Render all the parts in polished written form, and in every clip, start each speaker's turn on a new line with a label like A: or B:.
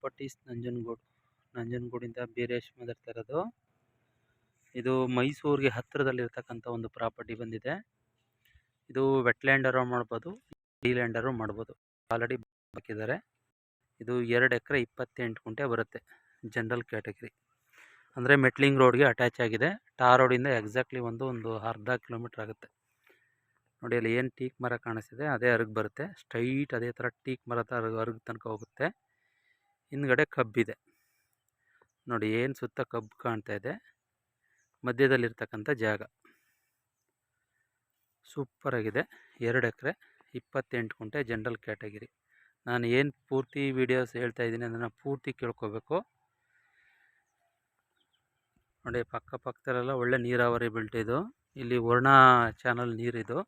A: Properties ನಂಜನಗೂಡಿಂದ Beeresh ಮಾತಾಡ್ತಾ ಇರೋದು. ಇದು ಮೈಸೂರಿಗೆ ಹತ್ತಿರದಲ್ಲಿರ್ತಕ್ಕಂಥ ಒಂದು ಪ್ರಾಪರ್ಟಿ ಬಂದಿದೆ. ಇದು ವೆಟ್ಲ್ಯಾಂಡರು ಮಾಡ್ಬೋದು, ಲ್ಯಾಂಡರು ಮಾಡ್ಬೋದು. ಆಲ್ರೆಡಿ ಹಾಕಿದ್ದಾರೆ. ಇದು 2 ಎಕರೆ 28 ಗುಂಟೆ ಬರುತ್ತೆ. ಜನರಲ್ ಕ್ಯಾಟಗರಿ ಅಂದರೆ ಮೆಟ್ಲಿಂಗ್ ರೋಡ್ಗೆ ಅಟ್ಯಾಚ್ ಆಗಿದೆ. ಟಾರ್ ರೋಡಿಂದ ಎಕ್ಸಾಕ್ಟ್ಲಿ ಒಂದು ಅರ್ಧ ಕಿಲೋಮೀಟ್ರ್ ಆಗುತ್ತೆ. ನೋಡಿ ಅಲ್ಲಿ ಏನು ಟೀಕ್ ಮರ ಕಾಣಿಸ್ತಿದೆ ಅದೇ ಅರ್ಗ್ ಬರುತ್ತೆ. ಸ್ಟ್ರೈಟ್ ಅದೇ ಥರ ಟೀಕ್ ಮರದ ಅರ್ಗ್ ತನಕ ಹೋಗುತ್ತೆ. ಹಿಂದ್ಗಡೆ ಕಬ್ಬಿದೆ ನೋಡಿ, ಏನು ಸುತ್ತ ಕಬ್ಬು ಕಾಣ್ತಾ ಇದೆ. ಮಧ್ಯದಲ್ಲಿರ್ತಕ್ಕಂಥ ಜಾಗ ಸೂಪರ್ ಆಗಿದೆ. 2 ಎಕರೆ 28 ಗುಂಟೆ ಜನರಲ್ ಕ್ಯಾಟಗಿರಿ. ನಾನು ಏನು ಪೂರ್ತಿ ವೀಡಿಯೋಸ್ ಹೇಳ್ತಾ ಇದ್ದೀನಿ ಅದನ್ನು ಪೂರ್ತಿ ಕೇಳ್ಕೋಬೇಕು. ನೋಡಿ ಪಕ್ಕದಲ್ಲೆಲ್ಲ ಒಳ್ಳೆ ನೀರಾವರಿ ಬೆಲ್ಟ್ ಇದು. ಇಲ್ಲಿ ವರ್ಣ ಚಾನಲ್ ನೀರಿದು.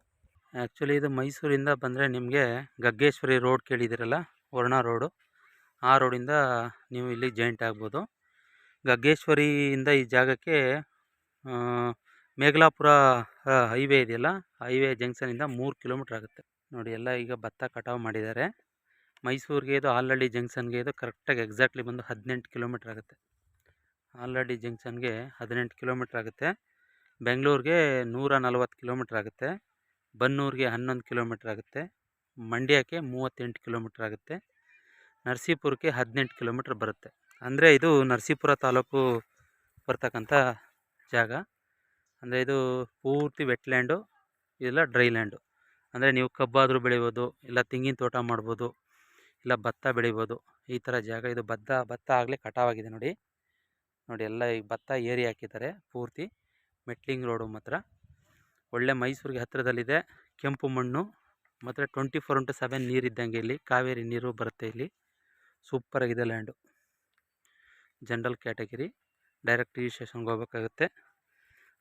A: ಆ್ಯಕ್ಚುಲಿ ಇದು ಮೈಸೂರಿಂದ ಬಂದರೆ ನಿಮಗೆ ಗಗ್ಗೇಶ್ವರಿ ರೋಡ್ ಕೇಳಿದಿರಲ್ಲ, ವರ್ಣ ರೋಡು, ಆ ರೋಡಿಂದ ನೀವು ಇಲ್ಲಿ ಜಾಯಿಂಟ್ ಆಗ್ಬೋದು. ಗಗ್ಗೇಶ್ವರಿಯಿಂದ ಈ ಜಾಗಕ್ಕೆ ಮೇಘಲಾಪುರ ಹೈವೇ ಇದೆಯಲ್ಲ, ಹೈವೇ ಜಂಕ್ಷನಿಂದ 3 ಕಿಲೋಮೀಟ್ರ್ ಆಗುತ್ತೆ. ನೋಡಿ ಎಲ್ಲ ಈಗ ಭತ್ತ ಕಟಾವು ಮಾಡಿದ್ದಾರೆ. ಮೈಸೂರಿಗೆ ಇದು ಆಲಹಳ್ಳಿ ಜಂಕ್ಷನ್ಗೆ ಇದು ಕರೆಕ್ಟಾಗಿ ಎಕ್ಸಾಕ್ಟ್ಲಿ ಬಂದು 18 ಕಿಲೋಮೀಟ್ರ್ ಆಗುತ್ತೆ. ಆಲಹಳ್ಳಿ ಜಂಕ್ಷನ್ಗೆ 18 ಕಿಲೋಮೀಟ್ರ್ ಆಗುತ್ತೆ. ಬೆಂಗಳೂರಿಗೆ 140 ಕಿಲೋಮೀಟ್ರ್ ಆಗುತ್ತೆ. ಬನ್ನೂರಿಗೆ 11 ಕಿಲೋಮೀಟ್ರ್ ಆಗುತ್ತೆ. ಮಂಡ್ಯಕ್ಕೆ 38 ಕಿಲೋಮೀಟ್ರ್ ಆಗುತ್ತೆ. ನರಸೀಪುರಕ್ಕೆ 18 ಕಿಲೋಮೀಟ್ರ್ ಬರುತ್ತೆ. ಅಂದರೆ ಇದು ನರಸೀಪುರ ತಾಲೂಕು ಬರ್ತಕ್ಕಂಥ ಜಾಗ. ಅಂದರೆ ಇದು ಪೂರ್ತಿ ವೆಟ್ಲ್ಯಾಂಡು, ಇಲ್ಲ ಡ್ರೈ ಲ್ಯಾಂಡು. ಅಂದರೆ ನೀವು ಕಬ್ಬಾದರೂ ಬೆಳಿಬೋದು, ಇಲ್ಲ ತೆಂಗಿನ ತೋಟ ಮಾಡ್ಬೋದು, ಇಲ್ಲ ಭತ್ತ ಬೆಳಿಬೋದು. ಈ ಥರ ಜಾಗ ಇದು. ಭತ್ತ ಆಗಲೇ ಕಟಾವಾಗಿದೆ ನೋಡಿ. ಎಲ್ಲ ಈಗ ಭತ್ತ ಏರಿ ಹಾಕಿದ್ದಾರೆ. ಪೂರ್ತಿ ಮೆಟ್ಲಿಂಗ್ ರೋಡು ಮಾತ್ರ ಒಳ್ಳೆ ಮೈಸೂರಿಗೆ ಹತ್ತಿರದಲ್ಲಿದೆ. ಕೆಂಪು ಮಣ್ಣು ಮತ್ತು 24/7 ನೀರಿದ್ದಂಗೆ ಇಲ್ಲಿ ಕಾವೇರಿ ನೀರು ಬರುತ್ತೆ. ಇಲ್ಲಿ ಸೂಪರಾಗಿದೆ ಲ್ಯಾಂಡು. ಜನರಲ್ ಕ್ಯಾಟಗಿರಿ ಡೈರೆಕ್ಟ್ ರಿಜಿಸ್ಟ್ರೇಷನ್ಗೆ ಹೋಗ್ಬೇಕಾಗುತ್ತೆ.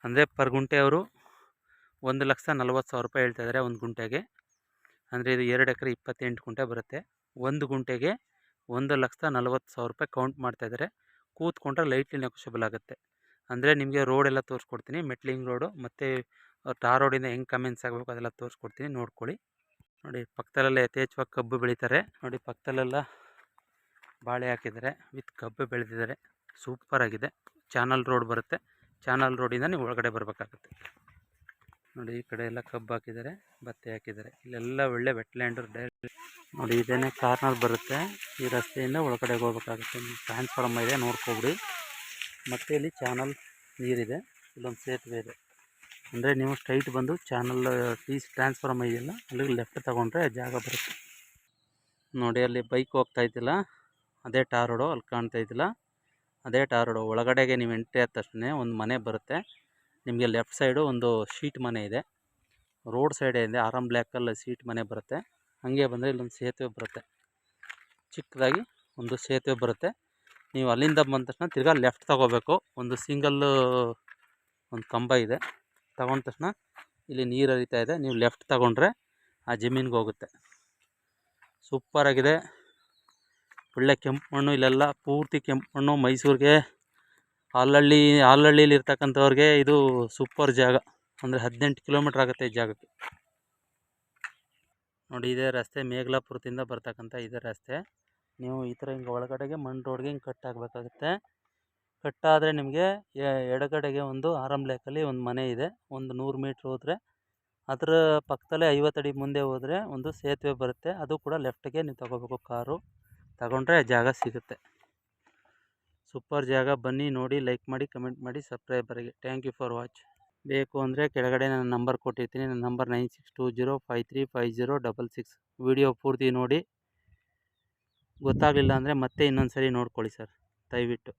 A: ಅಂದರೆ ಪರ್ ಗುಂಟೆ ಅವರು 1,40,000 ರೂಪಾಯಿ ಹೇಳ್ತಾ ಇದ್ದಾರೆ ಒಂದು ಗುಂಟೆಗೆ. ಅಂದರೆ ಇದು 2 ಎಕರೆ 28 ಗುಂಟೆ ಬರುತ್ತೆ. ಒಂದು ಗುಂಟೆಗೆ 1,40,000 ರೂಪಾಯಿ ಕೌಂಟ್ ಮಾಡ್ತಾಯಿದ್ದಾರೆ. ಕೂತ್ಕೊಂಡ್ರೆ ಲೈಟ್ಲಿ ನೆಗೋಷಿಯಬಲ್ ಆಗುತ್ತೆ. ಅಂದರೆ ನಿಮಗೆ ರೋಡೆಲ್ಲ ತೋರಿಸ್ಕೊಡ್ತೀನಿ, ಮೆಟ್ಲಿಂಗ್ ರೋಡು ಮತ್ತು ಟಾರ್ ರೋಡಿಂದ ಹೆಂಗೆ ಕಮೆನ್ಸ್ ಆಗಬೇಕು ಅದೆಲ್ಲ ತೋರಿಸ್ಕೊಡ್ತೀನಿ, ನೋಡ್ಕೊಳ್ಳಿ. ನೋಡಿ ಪಕ್ಕದಲ್ಲೆಲ್ಲ ಯಥೇಚ್ಛವಾಗಿ ಕಬ್ಬು ಬೆಳೀತಾರೆ. ನೋಡಿ ಪಕ್ಕದಲ್ಲೆಲ್ಲ ಬಾಳೆ ಹಾಕಿದ್ದಾರೆ, ವಿತ್ ಕಬ್ಬು ಬೆಳೆದಿದ್ದಾರೆ. ಸೂಪರಾಗಿದೆ. ಚಾನಲ್ ರೋಡ್ ಬರುತ್ತೆ. ಚಾನಲ್ ರೋಡಿಂದ ನೀವು ಒಳಗಡೆ ಬರಬೇಕಾಗುತ್ತೆ. ನೋಡಿ ಈ ಕಡೆ ಎಲ್ಲ ಕಬ್ಬು ಹಾಕಿದ್ದಾರೆ, ಭತ್ತ ಹಾಕಿದ್ದಾರೆ. ಇಲ್ಲೆಲ್ಲ ಒಳ್ಳೆ ವೆಟ್ಲ್ಯಾಂಡ್ ಡೈರೆಕ್ಟ್. ನೋಡಿ ಇದೇನೇ ಕಾರ್ನರ್ ಬರುತ್ತೆ. ಈ ರಸ್ತೆಯಿಂದ ಒಳಗಡೆ ಹೋಗ್ಬೇಕಾಗುತ್ತೆ. ಟ್ರಾನ್ಸ್ಫಾರ್ಮ್ ಇದೆ, ನೋಡ್ಕೊಬಿಡಿ. ಮತ್ತು ಇಲ್ಲಿ ಚಾನಲ್ ನೀರಿದೆ, ಇಲ್ಲೊಂದು ಸೇತುವೆ ಇದೆ. ಅಂದರೆ ನೀವು ಸ್ಟ್ರೈಟ್ ಬಂದು ಚಾನಲ್ ಟ್ರಾನ್ಸ್ಫಾರ್ಮ್ ಇದೆಯಲ್ಲ ಅಲ್ಲಿಗೆ ಲೆಫ್ಟ್ ತೊಗೊಂಡ್ರೆ ಜಾಗ ಬರುತ್ತೆ. ನೋಡಿ ಅಲ್ಲಿ ಬೈಕ್ ಹೋಗ್ತಾ ಇದ್ದಿಲ್ಲ, ಅದೇ ಟಾರ್ ರೋಡು. ಅಲ್ಲಿ ಕಾಣ್ತಾ ಇದ್ದಿಲ್ಲ, ಅದೇ ಟಾರ್ ರೋಡು. ಒಳಗಡೆಗೆ ನೀವು ಎಂಟ್ರಿ ಆದ ತಕ್ಷಣ ಒಂದು ಮನೆ ಬರುತ್ತೆ ನಿಮಗೆ. ಲೆಫ್ಟ್ ಸೈಡು ಒಂದು ಶೀಟ್ ಮನೆ ಇದೆ, ರೋಡ್ ಸೈಡೇ ಇದೆ. ಆರಂ ಬ್ಲ್ಯಾಕಲ್ಲಿ ಶೀಟ್ ಮನೆ ಬರುತ್ತೆ. ಹಾಗೆ ಬಂದರೆ ಇಲ್ಲೊಂದು ಸೇತುವೆ ಬರುತ್ತೆ, ಚಿಕ್ಕದಾಗಿ ಒಂದು ಸೇತುವೆ ಬರುತ್ತೆ. ನೀವು ಅಲ್ಲಿಂದ ಬಂದ ತಕ್ಷಣ ತಿರ್ಗಾ ಲೆಫ್ಟ್ ತೊಗೋಬೇಕು. ಒಂದು ಸಿಂಗಲ್ಲು ಒಂದು ಕಂಬ ಇದೆ, ತಗೊಂಡ ತಕ್ಷಣ ಇಲ್ಲಿ ನೀರು ಹರಿತಾ ಇದೆ. ನೀವು ಲೆಫ್ಟ್ ತಗೊಂಡ್ರೆ ಆ ಜಮೀನಿಗೆ ಹೋಗುತ್ತೆ. ಸೂಪರಾಗಿದೆ. ಒಳ್ಳೆ ಕೆಂಪು ಮಣ್ಣು. ಇಲ್ಲೆಲ್ಲ ಪೂರ್ತಿ ಕೆಂಪು ಮಣ್ಣು. ಮೈಸೂರಿಗೆ ಆಲಹಳ್ಳಿಲಿ ಇರ್ತಕ್ಕಂಥವ್ರಿಗೆ ಇದು ಸೂಪರ್ ಜಾಗ. ಅಂದರೆ 18 ಕಿಲೋಮೀಟ್ರ್ ಆಗುತ್ತೆ ಈ ಜಾಗಕ್ಕೆ. ನೋಡಿ ಇದೇ ರಸ್ತೆ, ಮೇಘಲಾಪುರದಿಂದ ಬರ್ತಕ್ಕಂಥ ಇದೇ ರಸ್ತೆ. ನೀವು ಈ ಥರ ಹಿಂಗೆ ಒಳಗಡೆಗೆ ಮಣ್ಣು ರೋಡ್ಗೆ ಹಿಂಗೆ ಕಟ್ ಆಗಬೇಕಾಗುತ್ತೆ. ಕಟ್ಟಾದರೆ ನಿಮಗೆ ಎಡಗಡೆಗೆ ಒಂದು ಆರಂ ಬ್ಲ್ಯಾಕಲ್ಲಿ ಒಂದು ಮನೆ ಇದೆ. ಒಂದು 100 ಮೀಟ್ರ್ ಹೋದರೆ ಅದರ ಪಕ್ಕದಲ್ಲೇ 50 ಅಡಿ ಮುಂದೆ ಹೋದರೆ ಒಂದು ಸೇತುವೆ ಬರುತ್ತೆ. ಅದು ಕೂಡ ಲೆಫ್ಟಿಗೆ ನೀವು ತಗೋಬೇಕು. ಕಾರು ತಗೊಂಡ್ರೆ ಜಾಗ ಸಿಗುತ್ತೆ. ಸೂಪರ್ ಜಾಗ. ಬನ್ನಿ ನೋಡಿ, ಲೈಕ್ ಮಾಡಿ, ಕಮೆಂಟ್ ಮಾಡಿ, ಸಬ್ಸ್ಕ್ರೈಬರ್ಗೆ ಥ್ಯಾಂಕ್ ಯು ಫಾರ್ ವಾಚ್. ಬೇಕು ಅಂದರೆ ಕೆಳಗಡೆ ನನ್ನ ನಂಬರ್ ಕೊಟ್ಟಿರ್ತೀನಿ. ನನ್ನ ನಂಬರ್ 9620535066. ವಿಡಿಯೋ ಪೂರ್ತಿ ನೋಡಿ. ಗೊತ್ತಾಗಲಿಲ್ಲ ಅಂದರೆ ಮತ್ತೆ ಇನ್ನೊಂದು ಸರಿ ನೋಡ್ಕೊಳ್ಳಿ ಸರ್, ದಯವಿಟ್ಟು.